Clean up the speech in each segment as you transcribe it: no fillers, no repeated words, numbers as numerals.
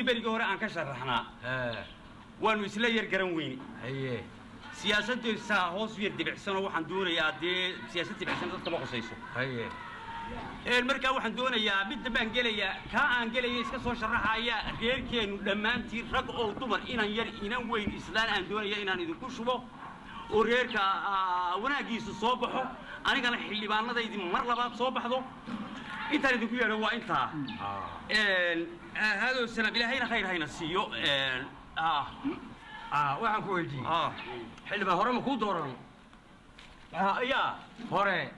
بريق هورا أنك شرحنا ونسلي يرجعون وين هي سياسة الساهوس في الدبعسان وحن دون يا دي سياسة الدبعسان تطلق سيسو هي المركب وحن دون يا بيت بانجليا كأنجليا يسكسو شرحها يا غير كين لما أنت رجع أو تمر إن ير إن وين إسلام أن دون يا إن إذا كشبه ورير كا وناجيس الصبح أنا كان حلي بعنا ده يدي مرة بعد صبح ذو أنت اللي تقول هو أنت هذا السنة بلا هينا خير هينا سيو waxaan ku weydiiyey xildhibaan hore ma kuu dooran يا hore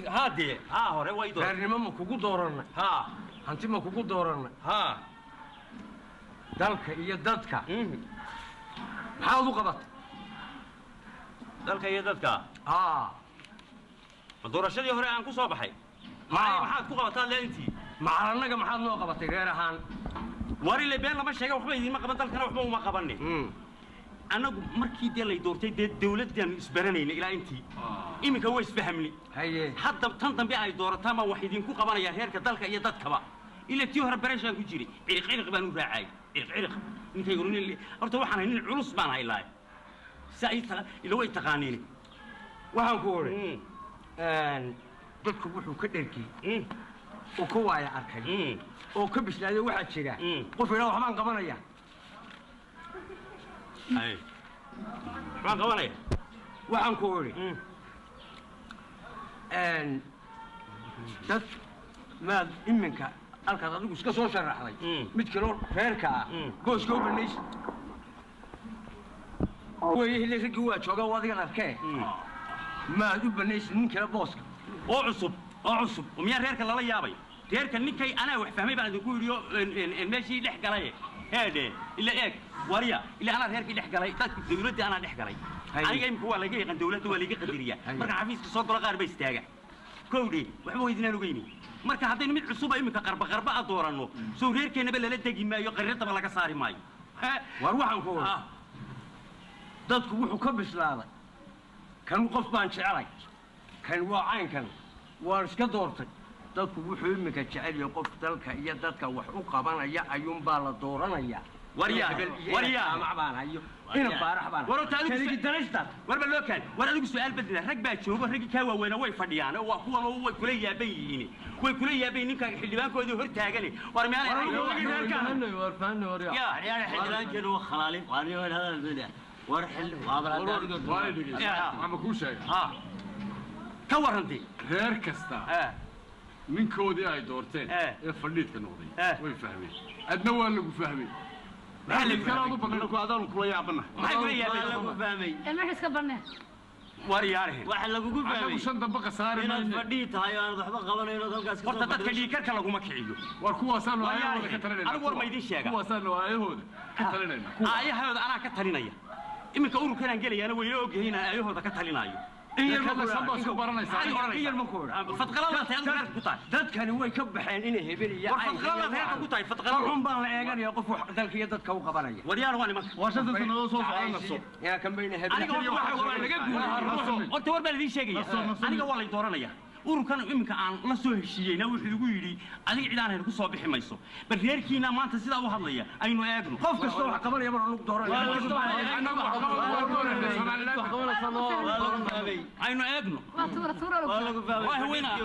هادي هوري ويدور reernimo ma kugu dooranay hanti ma kugu dooranay dalka iyo dadka maxaad u qabatay dalka iyo dadka doorashadii hore aan ku soo baxay maxaad ku qabataa leentii macalanaga maxaad noo qabatay reer ahaan wari le been lama sheega waxba idin ma qaban dalkana waxba uma qabanay anagu markii dee lay doortay dee dawladdan isbaranayna ilaa intii iminka way isfahamni haye hadda tan dambe ay doorataan ma wax idin ku qabanaya reerka dalka iyo dadkaba ila tii hore barashaan ku jiray ciriq baan u raacay ciriq intay gurin horta waxaan nin culus baan haylaay saayta ila way taqaaniin waxaan ku oray dadku wuxuu ka dherkay oo ku waaya arkay oo ka bislaaday waxa jira qof ilaa waxaan qabanaya ay waxaan qabanaya waxaan ku oray dad ma iminka halkaad adigu iska soo sharaxday mid kale reerka gooska u banays way ragii waa jooga wadiga arkay ma u banays nin kale booska oo cusub وميا reerka lala yaabay reerka ninkay ana wax fahmay baan idinku yiriyo meeshii dhex galay heede ila eeg wariya ila ana reerkii dhex galay dadka dawladda ana dhex galay aniga imku waa laga yaqaan dawladda waa laga qadariya marka xafiiska soo galo qaar bay istaaga kowdii waxba weydinaan ogeynay marka haddaynu mid cusub imika qarba dooranno soo reerkeenaba lala degi maayo qarinta laga saari maayo war waxaan ku oraa dadku wuxuu ka bislaaday kan qof baan jecelay kan waa caynkan waan iska doortay dadku wuxuu imika jecel yahay qof dalka iyo dadka wax u qabanaya ayuun baa la dooranaya wariya macbaan hayo ina baarax baan kaliigi danaysta warba loo kaan war adigu su'aal badina rag baa joogo rag ka waaweena way fadhiyaan oo kuwan way kula yaaban yihiin way kula yaaban ninka xildhibaankoodii hor taagan war meel ay war fahno war ya xildhibaankeedu waa khalaalin waani wada hadal bada war xil ama ku sheegay ka warantay reer kasta ninkoodii ay doorteen ee fadhiidka noqday way fahmeen adna waa lagu fahmay maxay kalaadu badan ku adan kula yaabana maxay kula yaabana lagu fahmay ma iska barnaa wariyareen waxa lagu fahmay anagu shan damba qasaari inaad fadhiid tahay aan waxba qabanayno dalkaas ka horta dadka dhiikarka laguma kiciyo war kuwaasaan waayahooda ka talinayna anigu war ma idin sheega kuwaasaan waayahooda ka talinayna aayahooda anaa ka talinaya iminka ururkan gelayaana way ogyihiin aayahooda ka talinayo dadkani way ka baxeen inay hebeliya xun baan la eeganaya qof dalka iyo dadka u qabanaya waryaal waa nimanka waa shanta sanadoo soo soconayso yaa kan bayna aniga war baan idin sheegaya aniga waa la dooranaya ururkan iminka aan la soo heshiiyeyna wuxuu igu yidhi adiga cidaan haynu ku soo bixi mayso bal reerkiina maanta sidaa u hadlaya aynu eegno qof kasta wax qabanaya baan lagu dooranaya aynu eegno waa tuura waa haweenaa